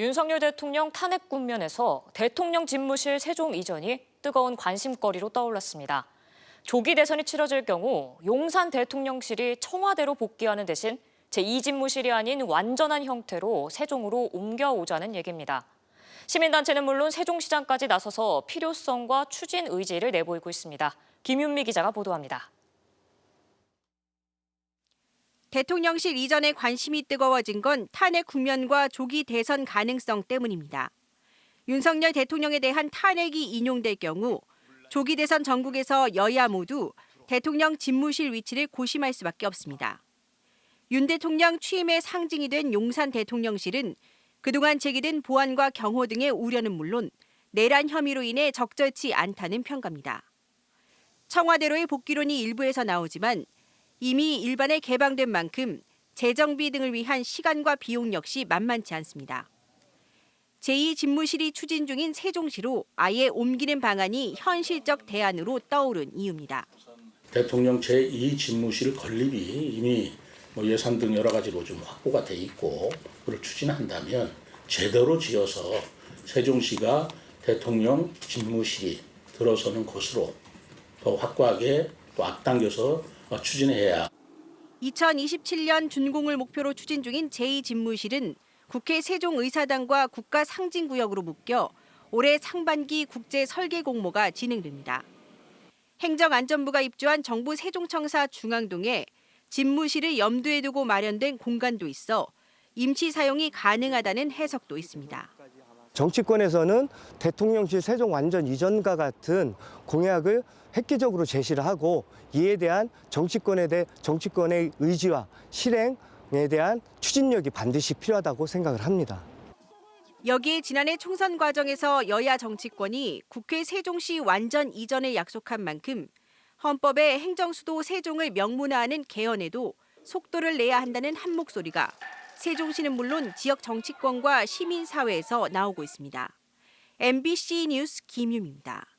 윤석열 대통령 탄핵 국면에서 대통령 집무실 세종 이전이 뜨거운 관심거리로 떠올랐습니다. 조기 대선이 치러질 경우 용산 대통령실이 청와대로 복귀하는 대신 제2집무실이 아닌 완전한 형태로 세종으로 옮겨오자는 얘기입니다. 시민단체는 물론 세종시장까지 나서서 필요성과 추진 의지를 내보이고 있습니다. 김윤미 기자가 보도합니다. 대통령실 이전에 관심이 뜨거워진 건 탄핵 국면과 조기 대선 가능성 때문입니다. 윤석열 대통령에 대한 탄핵이 인용될 경우 조기 대선 전국에서 여야 모두 대통령 집무실 위치를 고심할 수밖에 없습니다. 윤 대통령 취임의 상징이 된 용산 대통령실은 그동안 제기된 보안과 경호 등의 우려는 물론 내란 혐의로 인해 적절치 않다는 평가입니다. 청와대로의 복귀론이 일부에서 나오지만 이미 일반에 개방된 만큼 재정비 등을 위한 시간과 비용 역시 만만치 않습니다. 제2집무실이 추진 중인 세종시로 아예 옮기는 방안이 현실적 대안으로 떠오른 이유입니다. 대통령 제2집무실 건립이 이미 예산 등 여러 가지로 좀 확보가 돼 있고 그걸 추진한다면 제대로 지어서 세종시가 대통령 집무실이 들어서는 곳으로 더 확고하게 또 앞당겨서 추진해야. 2027년 준공을 목표로 추진 중인 제2집무실은 국회 세종의사당과 국가상징구역으로 묶여 올해 상반기 국제 설계 공모가 진행됩니다. 행정안전부가 입주한 정부 세종청사 중앙동에 집무실을 염두에 두고 마련된 공간도 있어 임시 사용이 가능하다는 해석도 있습니다. 정치권에서는 대통령실 세종 완전 이전과 같은 공약을 획기적으로 제시를 하고 이에 대한 정치권의 의지와 실행에 대한 추진력이 반드시 필요하다고 생각을 합니다. 여기에 지난해 총선 과정에서 여야 정치권이 국회 세종시 완전 이전을 약속한 만큼 헌법에 행정수도 세종을 명문화하는 개헌에도 속도를 내야 한다는 한 목소리가 세종시는 물론 지역 정치권과 시민사회에서 나오고 있습니다. MBC 뉴스 김유미입니다.